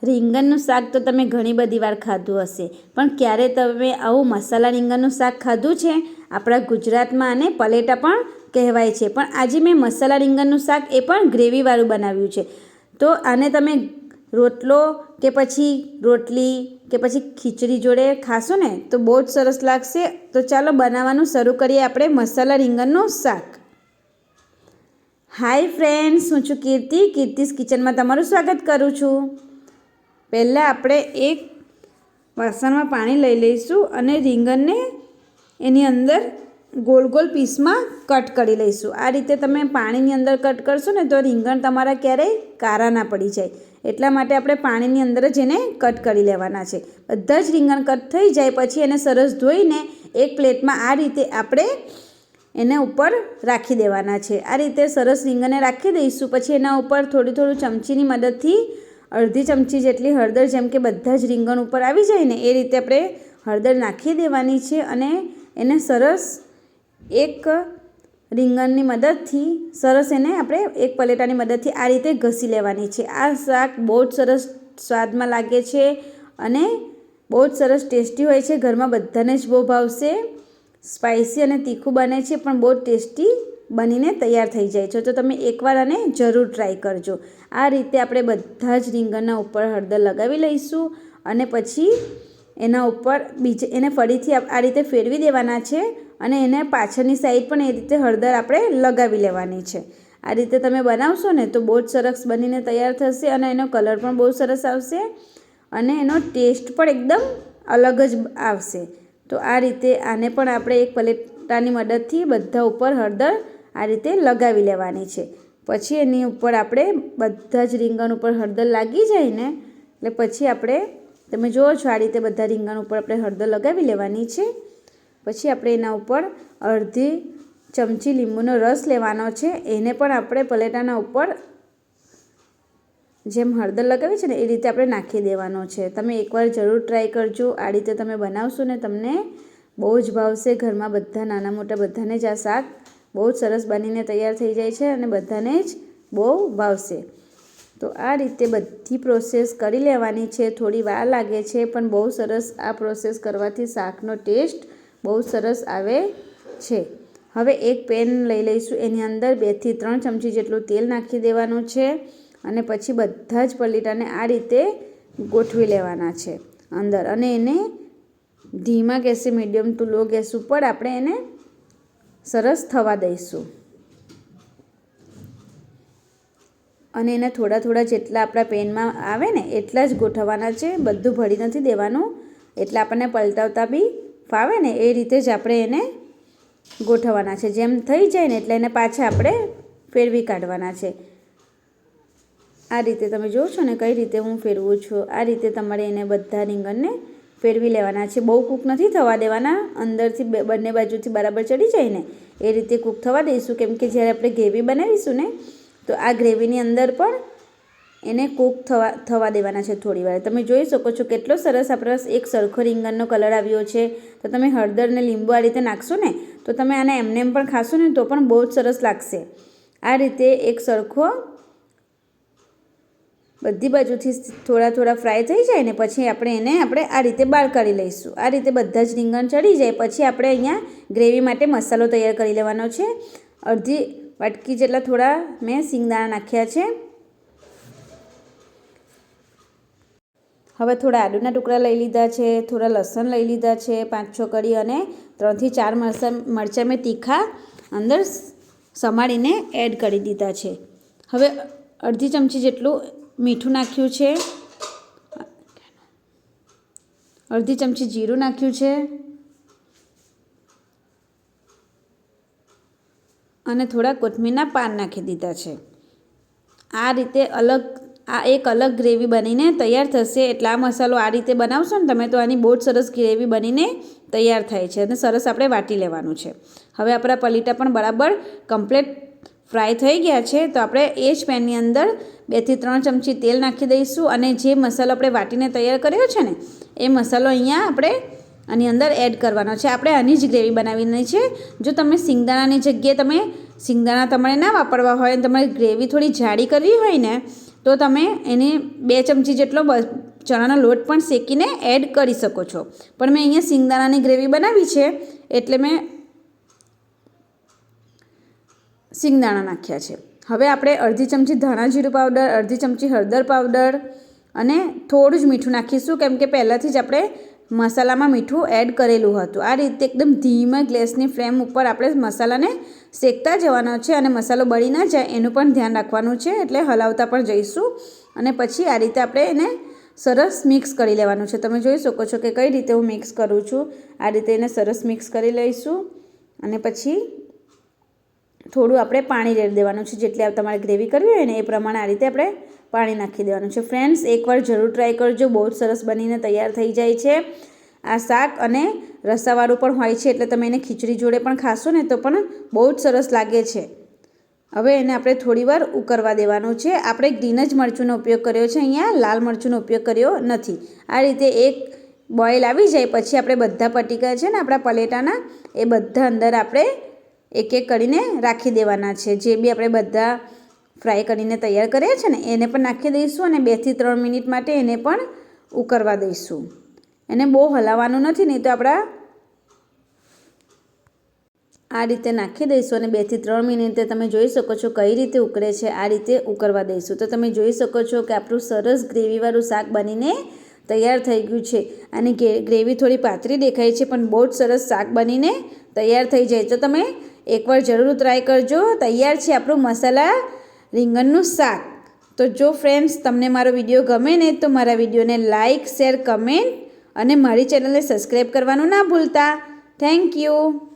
રીંગણનું શાક તો તમે ઘણી બધી વાર ખાધું હશે, પણ ક્યારે તમે આવું મસાલા રીંગણનું શાક ખાધું છે? આપણા ગુજરાતમાં આને પલેટા પણ કહેવાય છે, પણ આજે મેં મસાલા રીંગણનું શાક એ પણ ગ્રેવીવાળું બનાવ્યું છે. તો આને તમે રોટલો કે પછી રોટલી કે પછી ખીચડી જોડે ખાશો ને તો બહુ જ સરસ લાગશે. તો ચાલો બનાવવાનું શરૂ કરીએ આપણે મસાલા રીંગણનું શાક. હાય ફ્રેન્ડ્સ, હું છું કીર્તિસ કિચનમાં તમારું સ્વાગત કરું છું. પહેલાં આપણે એક વાસણમાં પાણી લઈ લઈશું અને રીંગણને એની અંદર ગોળ ગોળ પીસમાં કટ કરી લઈશું. આ રીતે તમે પાણીની અંદર કટ કરશો ને તો રીંગણ તમારા ક્યારેય કારા ના પડી જાય. એટલા માટે આપણે પાણીની અંદર જ એને કટ કરી લેવાના છે. બધા જ રીંગણ કટ થઈ જાય પછી એને સરસ ધોઈને એક પ્લેટમાં આ રીતે આપણે એને ઉપર રાખી દેવાના છે. આ રીતે સરસ રીંગણને રાખી દઈશું. પછી એના ઉપર થોડું ચમચીની મદદથી અડધી ચમચી જેટલી હળદર, જેમ કે બધા જ રીંગણ ઉપર આવી જાય ને એ રીતે આપણે હળદર નાખી દેવાની છે અને એને સરસ એક રીંગણની મદદથી સરસ એને આપણે એક પલેટાની મદદથી આ રીતે ઘસી લેવાની છે. આ શાક બહુ જ સરસ સ્વાદમાં લાગે છે અને બહુ જ સરસ ટેસ્ટી હોય છે. ઘરમાં બધાને જ બહુ ભાવશે. સ્પાઇસી અને તીખું બને છે પણ બહુ ટેસ્ટી બનીને તૈયાર થઈ જાય છે. તો તમે એકવાર આને જરૂર ટ્રાય કરજો. આ રીતે આપણે બધા જ રીંગણના ઉપર હળદર લગાવી લઈશું અને પછી એના ઉપર એને ફરીથી આ રીતે ફેરવી દેવાના છે અને એને પાછળની સાઈડ પણ એ રીતે હળદર આપણે લગાવી લેવાની છે. આ રીતે તમે બનાવશો ને તો બહુ જ સરસ બનીને તૈયાર થશે અને એનો કલર પણ બહુ સરસ આવશે અને એનો ટેસ્ટ પણ એકદમ અલગ જ આવશે. તો આ રીતે આને પણ આપણે એક પલેટાની મદદથી બધા ઉપર હળદર આ રીતે લગાવી લેવાની છે. પછી એની ઉપર આપણે બધા જ રીંગણ ઉપર હળદર લાગી જાય ને એટલે પછી આપણે તમે જુઓ છો આ રીતે બધા રીંગણ ઉપર આપણે હળદર લગાવી લેવાની છે. પછી આપણે એના ઉપર અડધી ચમચી લીંબુનો રસ લેવાનો છે. એને પણ આપણે પલેટાના ઉપર જેમ હળદર લગાવી છે ને એ રીતે આપણે નાખી દેવાનો છે. તમે એકવાર જરૂર ટ્રાય કરજો. આ રીતે તમે બનાવશો ને તમને બહુ જ ભાવશે. ઘરમાં બધા નાના મોટા બધાને જ આ શાક બહુ જ સરસ બનીને તૈયાર થઈ જાય છે અને બધાને જ બહુ ભાવશે. તો આ રીતે બધી પ્રોસેસ કરી લેવાની છે. થોડી વાર લાગે છે પણ બહુ સરસ આ પ્રોસેસ કરવાથી શાકનો ટેસ્ટ બહુ સરસ આવે છે. હવે એક પેન લઈ લઈશું. એની અંદર 2 થી 3 ચમચી જેટલું તેલ નાખી દેવાનું છે અને પછી બધા જ પલેટાને આ રીતે ગોઠવી લેવાના છે અંદર અને એને ધીમા ગેસે મીડિયમ ટુ લો ગેસ ઉપર આપણે એને સરસ થવા દઈશું અને એને થોડા જેટલા આપણા પેનમાં આવે ને એટલા જ ગોઠવવાના છે. બધું ભળી નથી દેવાનું એટલે આપણને પલટાવતા બી ફાવે ને એ રીતે જ આપણે એને ગોઠવવાના છે. જેમ થઈ જાય ને એટલે એને પાછા આપણે ફેરવી કાઢવાના છે. આ રીતે તમે જોવો છો ને કઈ રીતે હું ફેરવું છું. આ રીતે તમારે એને બધા રીંગણને ફેરવી લેવાના છે. બહુ કૂક નથી થવા દેવાના. અંદરથી બંને બાજુથી બરાબર ચડી જાય ને એ રીતે કૂક થવા દઈશું. કેમ કે જ્યારે આપણે ગ્રેવી બનાવીશું ને તો આ ગ્રેવીની અંદર પણ એને કૂક થવા દેવાના છે થોડી વાર. તમે જોઈ શકો છો કેટલો સરસ આપણો એક સરખો રીંગણનો કલર આવ્યો છે. તો તમે હળદર ને લીંબુ આ રીતે નાખશો ને તો તમે આને એમને એમ પણ ખાશો ને તો પણ બહુ જ સરસ લાગશે. આ રીતે એક સરખો બધી બાજુથી થોડા ફ્રાય થઈ જાય ને પછી આપણે આ રીતે બહાર કાઢી લઈશું. આ રીતે બધા જ રીંગણ ચડી જાય પછી આપણે અહીંયા ગ્રેવી માટે મસાલો તૈયાર કરી લેવાનો છે. અડધી વાટકી જેટલા થોડા મેં સિંગદાણા નાખ્યા છે. હવે થોડા આદુના ટુકડા લઈ લીધા છે, થોડા લસણ લઈ લીધા છે, 5-6 કળી અને 3 થી 4 મરચાં મેં તીખા અંદર સમારીને એડ કરી દીધા છે. હવે અડધી ચમચી જેટલું મીઠું નાખ્યું છે, અડધી ચમચી જીરું નાખ્યું છે અને થોડા કોથમીરના પાન નાખી દીધા છે. આ રીતે એક અલગ ગ્રેવી બનીને તૈયાર થશે. એટલે આ મસાલો આ રીતે બનાવશો ને તમે તો આની બહુ જ સરસ ગ્રેવી બનીને તૈયાર થાય છે અને સરસ આપણે વાટી લેવાનું છે. હવે આપણા પલીટા પણ બરાબર કમ્પ્લીટ ફ્રાય થઈ ગયા છે. તો આપણે એ જ પેનની અંદર 2 થી 3 ચમચી તેલ નાખી દઈશું અને જે મસાલો આપણે વાટીને તૈયાર કર્યો છે ને એ મસાલો અહીંયા આપણે આની અંદર એડ કરવાનો છે. આપણે આની જ ગ્રેવી બનાવવાની છે. જો તમે સિંગદાણાની જગ્યાએ સિંગદાણા તમારે ના વાપરવા હોય અને તમારે ગ્રેવી થોડી જાડી કરવી હોય ને તો તમે એને 2 ચમચી જેટલો ચણાનો લોટ પણ શેકીને એડ કરી શકો છો. પણ મેં અહીંયા સિંગદાણાની ગ્રેવી બનાવી છે એટલે મેં સિંગદાણા નાખ્યા છે. હવે આપણે અડધી ચમચી ધાણા જીરું પાવડર, અડધી ચમચી હળદર પાવડર અને થોડું જ મીઠું નાખીશું, કેમ કે પહેલાંથી જ આપણે મસાલામાં મીઠું એડ કરેલું હતું. આ રીતે એકદમ ધીમા ગેસની ફ્લેમ ઉપર આપણે મસાલાને શેકતા જવાનો છે અને મસાલો બળી ના જાય એનું પણ ધ્યાન રાખવાનું છે, એટલે હલાવતા પણ જઈશું. અને પછી આ રીતે આપણે એને સરસ મિક્સ કરી લેવાનું છે. તમે જોઈ શકો છો કે કઈ રીતે હું મિક્સ કરું છું. આ રીતે એને સરસ મિક્સ કરી લઈશું અને પછી થોડું આપણે પાણી રેડી દેવાનું છે. જેટલી તમારે ગ્રેવી કરવી હોય ને એ પ્રમાણે આ રીતે આપણે પાણી નાખી દેવાનું છે. ફ્રેન્ડ્સ, એકવાર જરૂર ટ્રાય કરજો, બહુ જ સરસ બનીને તૈયાર થઈ જાય છે આ શાક. અને રસાવાળું પણ હોય છે એટલે તમે એને ખીચડી જોડે પણ ખાશો ને તો પણ બહુ જ સરસ લાગે છે. હવે એને આપણે થોડીવાર ઉકળવા દેવાનું છે. આપણે ગ્રીન જ મરચુંનો ઉપયોગ કર્યો છે, અહીંયા લાલ મરચુંનો ઉપયોગ કર્યો નથી. આ રીતે એક બોઇલ આવી જાય પછી આપણે બધા પટીકા છે ને આપણા પલેટાના એ બધા અંદર આપણે એક એક કરીને રાખી દેવાના છે. જે બી આપણે બધા ફ્રાય કરીને તૈયાર કર્યા છે ને એને પણ નાખી દઈશું અને 2 થી 3 મિનિટ માટે એને પણ ઉકળવા દઈશું. એને બહુ હલાવવાનું નથી, નહીં તો આપણા આ રીતે નાખી દઈશું અને 2 થી 3 મિનિટે તમે જોઈ શકો છો કઈ રીતે ઉકળે છે. આ રીતે ઉકળવા દઈશું તો તમે જોઈ શકો છો કે આપણું સરસ ગ્રેવીવાળું શાક બનીને તૈયાર થઈ ગયું છે. અને ગ્રેવી થોડી પાતળી દેખાય છે પણ બહુ જ સરસ શાક બનીને તૈયાર થઈ જાય. તો તમે એકવાર જરૂર ટ્રાય કરજો. તૈયાર છે આપણું મસાલા રીંગણનું શાક. તો જો ફ્રેન્ડ્સ તમને મારો વિડીયો ગમે ને તો મારા વિડીયોને લાઇક, શેર, કમેન્ટ અને મારી ચેનલને સબસ્ક્રાઈબ કરવાનું ના ભૂલતા. Thank you.